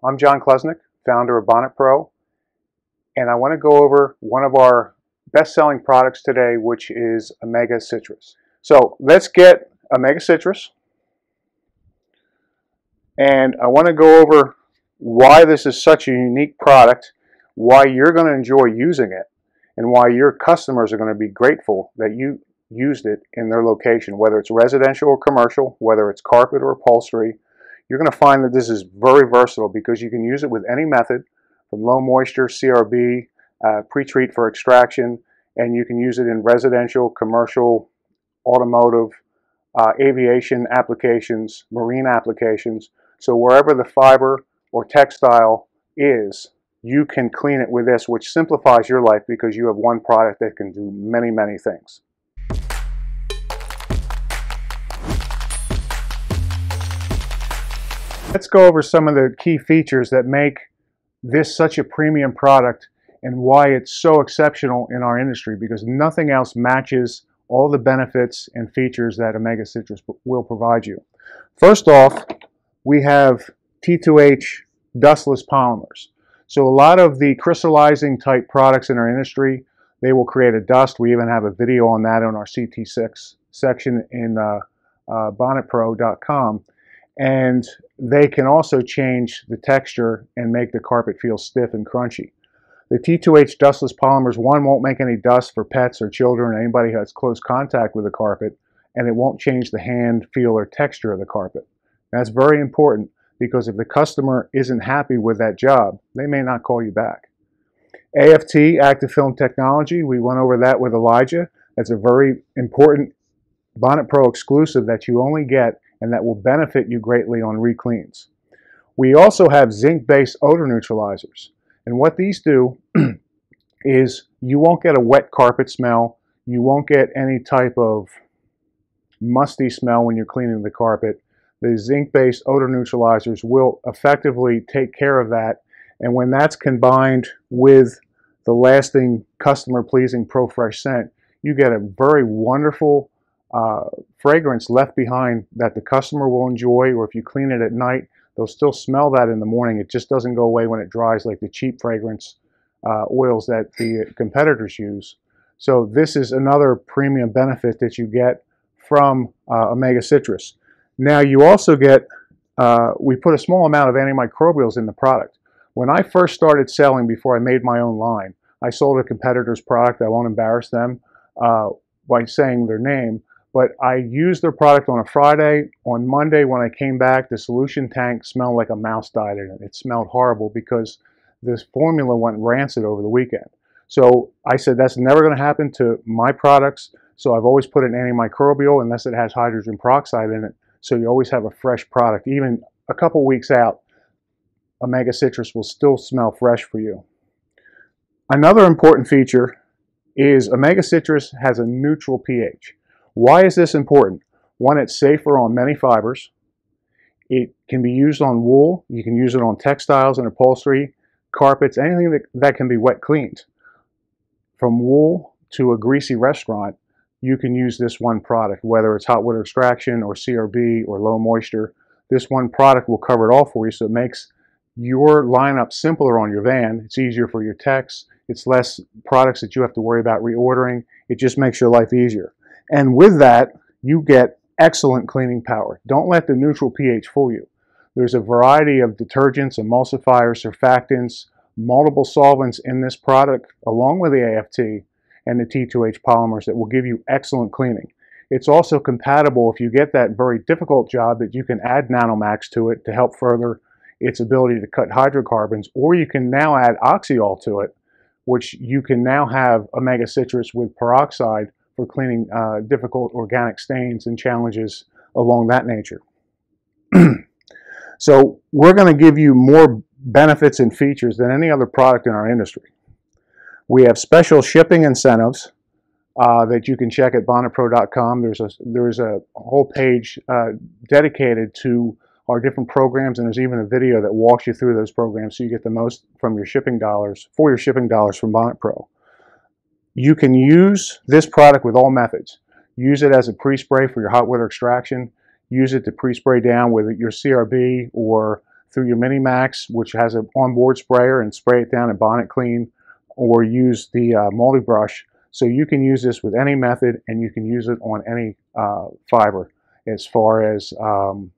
Hello, I'm John Klesnick, founder of Bonnet Pro, and I want to go over one of our best-selling products today, which is Omega Citrus. So let's get Omega Citrus, and I want to go over why this is such a unique product, why you're going to enjoy using it, and why your customers are going to be grateful that you used it in their location, whether it's residential or commercial, whether it's carpet or upholstery. You're going to find that this is very versatile because you can use it with any method, from low moisture, CRB, pre-treat for extraction, and you can use it in residential, commercial, automotive, aviation applications, marine applications. So wherever the fiber or textile is, you can clean it with this, which simplifies your life because you have one product that can do many, many things. Let's go over some of the key features that make this such a premium product and why it's so exceptional in our industry, because nothing else matches all the benefits and features that Omega Citrus will provide you. First off, we have T2H dustless polymers. So a lot of the crystallizing type products in our industry, they will create a dust. We even have a video on that on our CT6 section in bonnetpro.com. And they can also change the texture and make the carpet feel stiff and crunchy. The T2H dustless polymers, one, won't make any dust for pets or children or anybody who has close contact with the carpet, and it won't change the hand, feel, or texture of the carpet. That's very important because if the customer isn't happy with that job, they may not call you back. AFT, active film technology, we went over that with Elijah. That's a very important Bonnet Pro exclusive that you only get and that will benefit you greatly on re-cleans. We also have zinc-based odor neutralizers. And what these do is you won't get a wet carpet smell. You won't get any type of musty smell when you're cleaning the carpet. The zinc-based odor neutralizers will effectively take care of that. And when that's combined with the lasting, customer-pleasing ProFresh scent, you get a very wonderful fragrance left behind that the customer will enjoy, or if you clean it at night, they'll still smell that in the morning. It just doesn't go away when it dries like the cheap fragrance oils that the competitors use. So this is another premium benefit that you get from Omega Citrus. Now you also get, we put a small amount of antimicrobials in the product. When I first started selling, before I made my own line, I sold a competitor's product. I won't embarrass them by saying their name. But I used their product on a Friday. On Monday, when I came back, the solution tank smelled like a mouse died in it. It smelled horrible because this formula went rancid over the weekend. So I said, that's never going to happen to my products. So I've always put an antimicrobial unless it has hydrogen peroxide in it. So you always have a fresh product. Even a couple weeks out, Omega Citrus will still smell fresh for you. Another important feature is Omega Citrus has a neutral pH. Why is this important? One, it's safer on many fibers. It can be used on wool. You can use it on textiles and upholstery, carpets, anything that can be wet cleaned. From wool to a greasy restaurant, you can use this one product, whether it's hot water extraction or CRB or low moisture. This one product will cover it all for you, so it makes your lineup simpler on your van. It's easier for your techs. It's less products that you have to worry about reordering. It just makes your life easier. And with that, you get excellent cleaning power. Don't let the neutral pH fool you. There's a variety of detergents, emulsifiers, surfactants, multiple solvents in this product, along with the AFT and the T2H polymers that will give you excellent cleaning. It's also compatible if you get that very difficult job that you can add Nanomax to it to help further its ability to cut hydrocarbons, or you can now add oxyol to it, which you can now have Omega Citrus with peroxide for cleaning difficult organic stains and challenges along that nature. So we're going to give you more benefits and features than any other product in our industry. We have special shipping incentives that you can check at bonnetpro.com. There's a whole page dedicated to our different programs, and there's even a video that walks you through those programs so you get the most from your shipping dollars, from Bonnet Pro. You can use this product with all methods. Use it as a pre-spray for your hot water extraction. Use it to pre-spray down with your CRB or through your Mini Max, which has an onboard sprayer, and spray it down in Bonnet Clean, or use the multi brush. So you can use this with any method, and you can use it on any fiber, as far as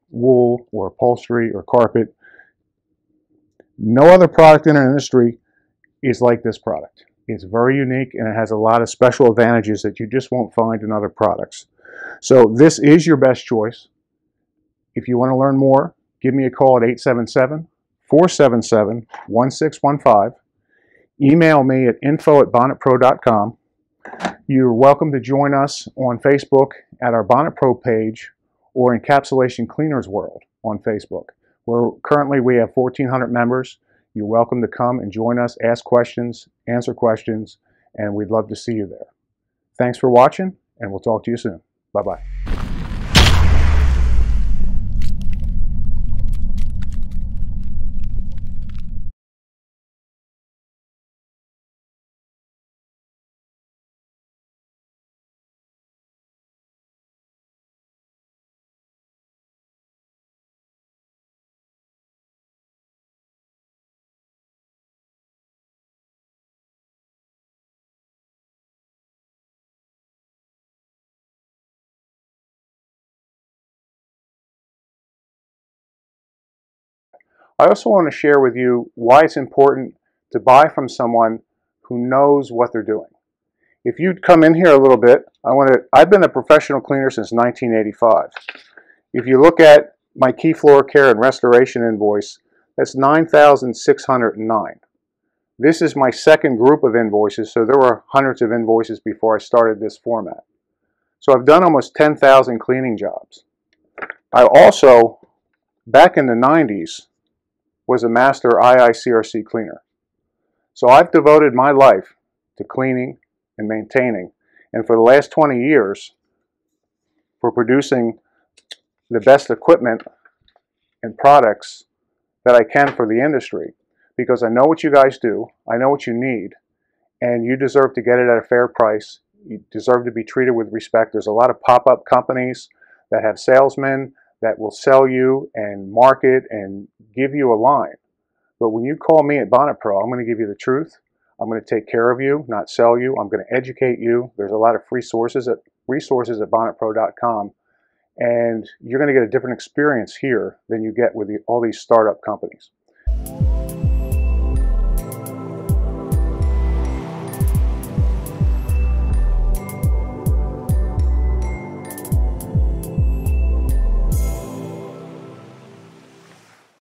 wool or upholstery or carpet. No other product in our industry is like this product. It's very unique, and it has a lot of special advantages that you just won't find in other products. So this is your best choice. If you want to learn more, give me a call at 877-477-1615. Email me at info@bonnetpro.com. You're welcome to join us on Facebook at our Bonnet Pro page, or Encapsulation Cleaners World on Facebook. Currently we have 1,400 members. You're welcome to come and join us, ask questions, answer questions, and we'd love to see you there. Thanks for watching, and we'll talk to you soon. Bye-bye. I also want to share with you why it's important to buy from someone who knows what they're doing. If you'd come in here a little bit, I've been a professional cleaner since 1985. If you look at my key floor care and restoration invoice, that's $9,609. This is my second group of invoices, so there were hundreds of invoices before I started this format. So I've done almost 10,000 cleaning jobs. I also, back in the 90s, was a master IICRC cleaner. So I've devoted my life to cleaning and maintaining, and for the last 20 years, for producing the best equipment and products that I can for the industry, because I know what you guys do, I know what you need, and you deserve to get it at a fair price. You deserve to be treated with respect. There's a lot of pop-up companies that have salesmen that will sell you and market and give you a line. But when you call me at Bonnet Pro, I'm going to give you the truth. I'm going to take care of you, not sell you. I'm going to educate you. There's a lot of free resources at bonnetpro.com, and you're going to get a different experience here than you get with all these startup companies.